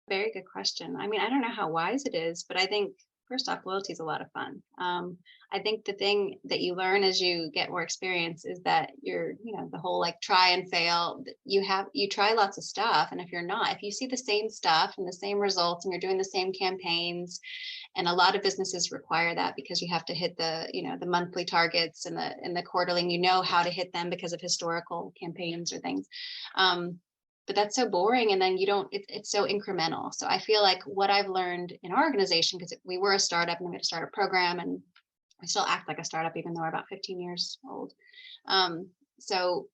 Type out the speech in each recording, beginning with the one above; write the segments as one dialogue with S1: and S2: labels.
S1: Very good question. I mean, I don't know how wise it is, but I think first off, loyalty is a lot of fun. I think the thing that you learn as you get more experience is that the whole like try and fail. You try lots of stuff, and if you see the same stuff and the same results, and you're doing the same campaigns, and a lot of businesses require that because you have to hit the monthly targets and the quarterly, and you know how to hit them because of historical campaigns or things. But that's so boring, and then it's so incremental. So I feel like what I've learned in our organization, because we were a startup and we had to start a program, and we still act like a startup even though we're about 15 years old. So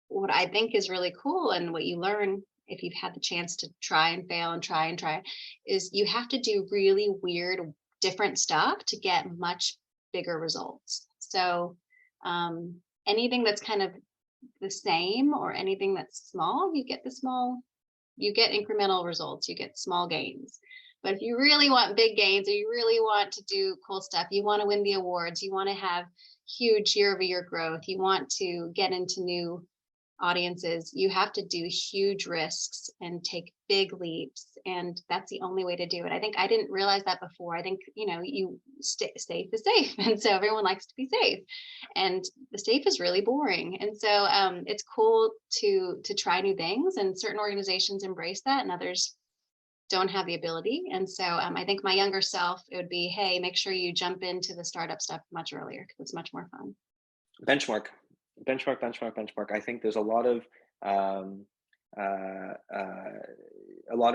S1: what I think is really cool, and what you learn if you've had the chance to try and fail and try is you have to do really weird different stuff to get much bigger results. So anything that's kind of the same, or anything that's small, you get incremental results, you get small gains. But if you really want big gains, or you really want to do cool stuff, you want to win the awards, you want to have huge year-over-year growth, you want to get into new audiences, you have to do huge risks and take big leaps, and that's the only way to do it. I think I didn't realize that before. I think you safe is safe, and so everyone likes to be safe, and the safe is really boring. And so it's cool to try new things, and certain organizations embrace that and others don't have the ability. And so I think my younger self, it would be, hey, make sure you jump into the startup stuff much earlier because it's much more fun.
S2: Benchmark. I think there's a lot of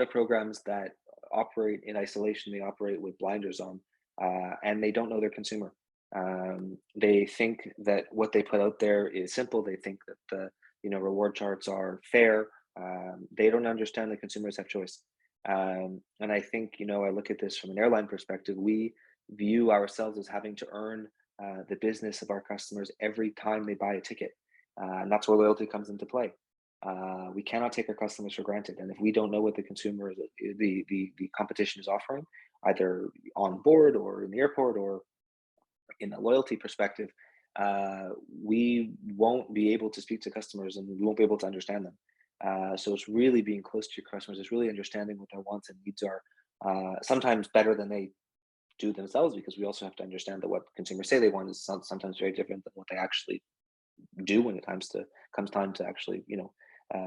S2: programs that operate in isolation. They operate with blinders on, and they don't know their consumer. They think that what they put out there is simple. They think that the reward charts are fair. They don't understand that consumers have choice. And I think I look at this from an airline perspective. We view ourselves as having to earn the business of our customers every time they buy a ticket, and that's where loyalty comes into play. We cannot take our customers for granted, and if we don't know what the consumer, the competition is offering, either on board or in the airport or in a loyalty perspective, we won't be able to speak to customers, and we won't be able to understand them. So it's really being close to your customers. It's really understanding what their wants and needs are, sometimes better than they do themselves, because we also have to understand that what consumers say they want is sometimes very different than what they actually do when it comes time to actually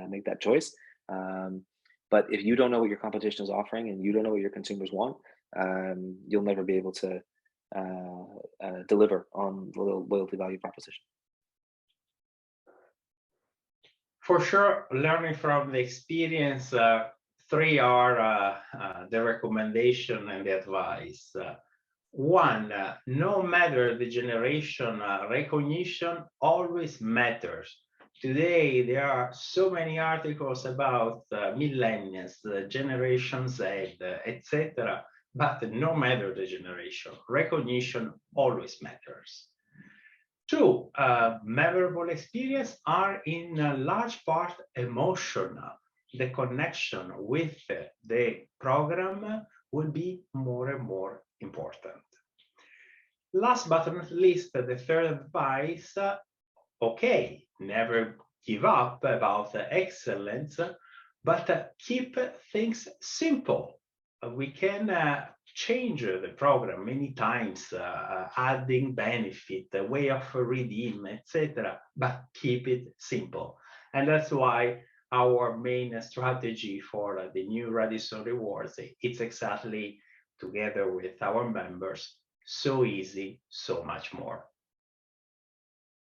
S2: make that choice. But if you don't know what your competition is offering and you don't know what your consumers want, you'll never be able to deliver on the loyalty value proposition.
S3: For sure, learning from the experience, 3 are the recommendation and the advice. 1, no matter the generation, recognition always matters. Today, there are so many articles about millennials, Generation Z, etc. But no matter the generation, recognition always matters. 2, memorable experience are in a large part emotional. The connection with the program will be more and more important. Last but not least, the 3rd advice, okay, never give up about excellence, but keep things simple. We can change the program many times, adding benefit, a way of redeem, etc., but keep it simple. And that's why our main strategy for the new Radisson Rewards, it's exactly together with our members, so easy, so much more.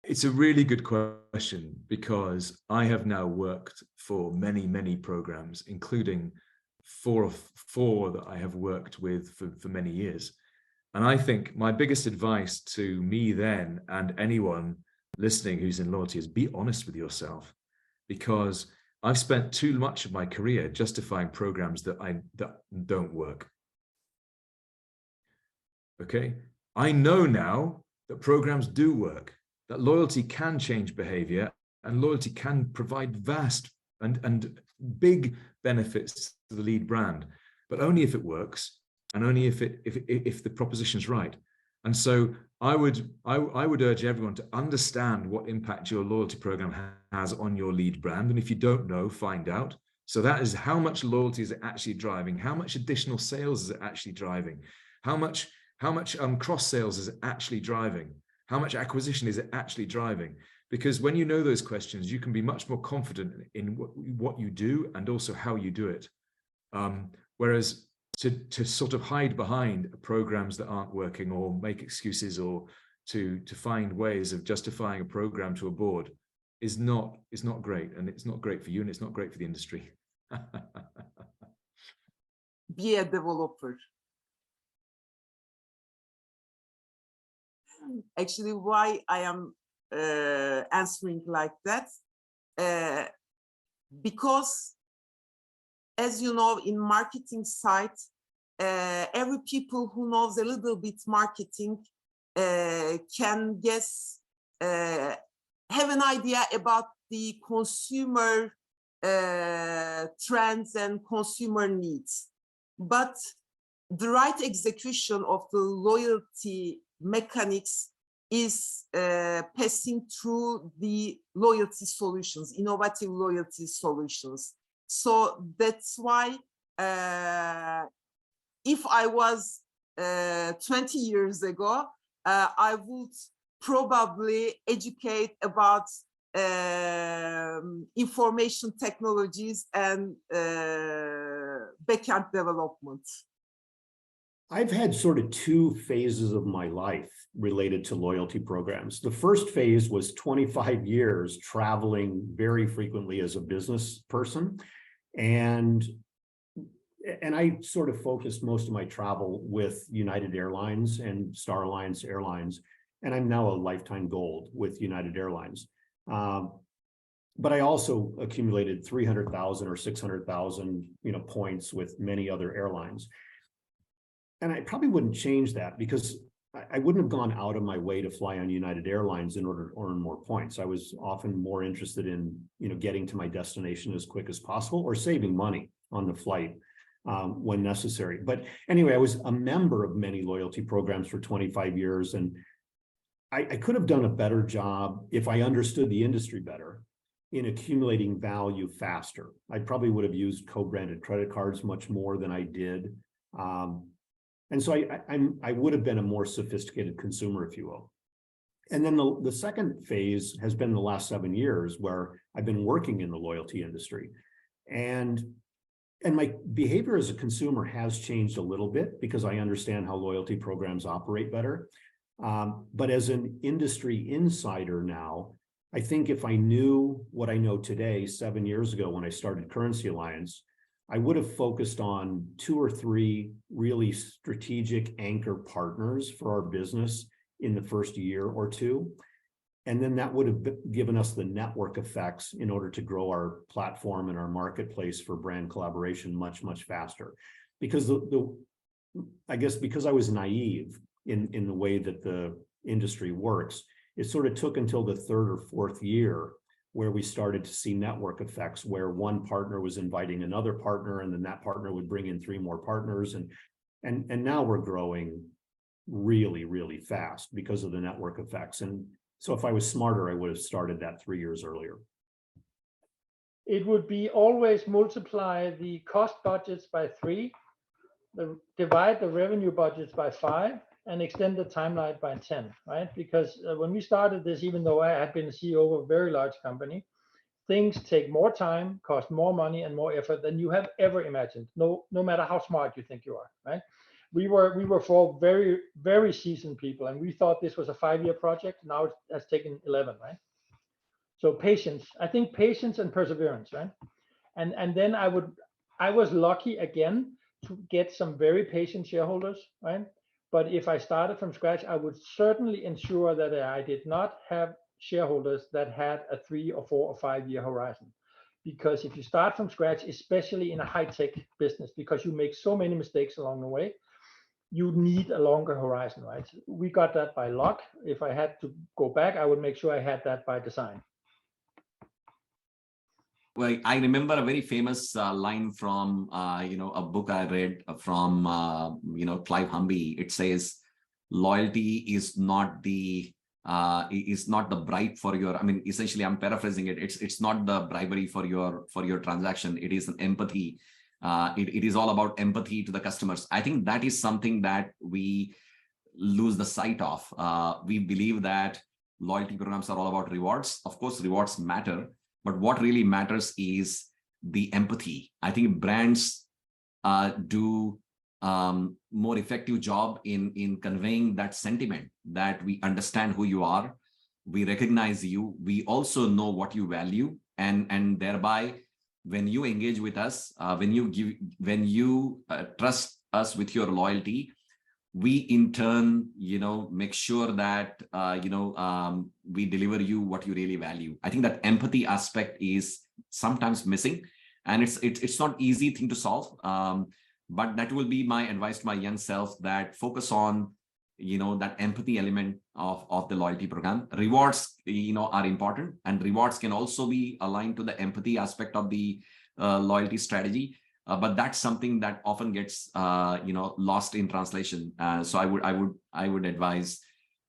S4: It's a really good question, because I have now worked for many, many programs, including four that I have worked with for many years. And I think my biggest advice to me then, and anyone listening who's in loyalty, is be honest with yourself, because I've spent too much of my career justifying programs that don't work. Okay, I know now that programs do work, that loyalty can change behavior, and loyalty can provide vast and big benefits to the lead brand, but only if it works, and only if the proposition is right. And so I would urge everyone to understand what impact your loyalty program has on your lead brand. And if you don't know, find out. So that is how much loyalty is it actually driving? How much additional sales is it actually driving? How much cross sales is it actually driving? How much acquisition is it actually driving? Because when you know those questions, you can be much more confident in what you do and also how you do it. Whereas to sort of hide behind programs that aren't working or make excuses or to find ways of justifying a program to a board is not great, and it's not great for you, and it's not great for the industry.
S5: Be a developer. Actually, why I am answering like that? Because, as you know, in marketing side, every people who knows a little bit marketing can guess, have an idea about the consumer trends and consumer needs. But the right execution of the loyalty mechanics is passing through the loyalty solutions, innovative loyalty solutions. So that's why if I was 20 years ago, I would probably educate about information technologies and backend development.
S6: I've had sort of two phases of my life related to loyalty programs. The first phase was 25 years traveling very frequently as a business person. And I sort of focused most of my travel with United Airlines and Star Alliance Airlines. And I'm now a lifetime gold with United Airlines. But I also accumulated 300,000 or 600,000, points with many other airlines. And I probably wouldn't change that because I wouldn't have gone out of my way to fly on United Airlines in order to earn more points. I was often more interested in, getting to my destination as quick as possible or saving money on the flight when necessary. But anyway, I was a member of many loyalty programs for 25 years, and I could have done a better job if I understood the industry better in accumulating value faster. I probably would have used co-branded credit cards much more than I did. And so I would have been a more sophisticated consumer, if you will. And then the second phase has been the last 7 years where I've been working in the loyalty industry. And my behavior as a consumer has changed a little bit because I understand how loyalty programs operate better. But as an industry insider now, I think if I knew what I know today, 7 years ago when I started Currency Alliance, I would have focused on 2 or 3 really strategic anchor partners for our business in the first year or two. And then that would have given us the network effects in order to grow our platform and our marketplace for brand collaboration much, much faster. Because I guess because I was naive in the way that the industry works, it sort of took until the 3rd or 4th year where we started to see network effects where one partner was inviting another partner, and then that partner would bring in 3 more partners. And now we're growing really, really fast because of the network effects. And so if I was smarter, I would have started that 3 years earlier.
S7: It would be always multiply the cost budgets by 3, divide the revenue budgets by 5, and extend the timeline by 10, right? Because when we started this, even though I had been the CEO of a very large company, things take more time, cost more money and more effort than you have ever imagined, no matter how smart you think you are, right? We were 4 very, very seasoned people, and we thought this was a 5-year project. Now it has taken 11, right? So patience, I think patience and perseverance, right? And then I was lucky again to get some very patient shareholders, right? But if I started from scratch, I would certainly ensure that I did not have shareholders that had a 3 or 4 or 5 year horizon. Because if you start from scratch, especially in a high-tech business, because you make so many mistakes along the way, you need a longer horizon, right? We got that by luck. If I had to go back, I would make sure I had that by design.
S8: Well, I remember a very famous line from, a book I read from, Clive Humby. It says, loyalty is not the is not the bribe for your, I mean, essentially I'm paraphrasing it. It's not the bribery for your transaction. It is an empathy. It is all about empathy to the customers. I think that is something that we lose the sight of. We believe that loyalty programs are all about rewards. Of course, rewards matter, but what really matters is the empathy. I think brands do more effective job in conveying that sentiment, that we understand who you are, we recognize you, we also know what you value, and thereby when you engage with us, when you trust us with your loyalty, we in turn, make sure that we deliver you what you really value. I think that empathy aspect is sometimes missing, and it's not easy thing to solve. But that will be my advice to my young self, that focus on, that empathy element of the loyalty program. Rewards, are important, and rewards can also be aligned to the empathy aspect of the loyalty strategy. But that's something that often gets, lost in translation. So I would advise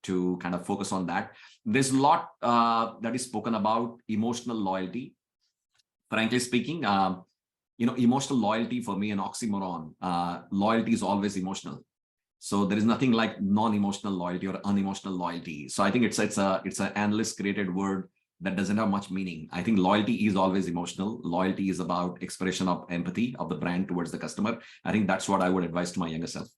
S8: to kind of focus on that. There's a lot that is spoken about emotional loyalty. Frankly speaking, emotional loyalty for me an oxymoron. Loyalty is always emotional. So there is nothing like non-emotional loyalty or unemotional loyalty. So I think it's an analyst created word that doesn't have much meaning. I think loyalty is always emotional. Loyalty is about expression of empathy of the brand towards the customer. I think that's what I would advise to my younger self.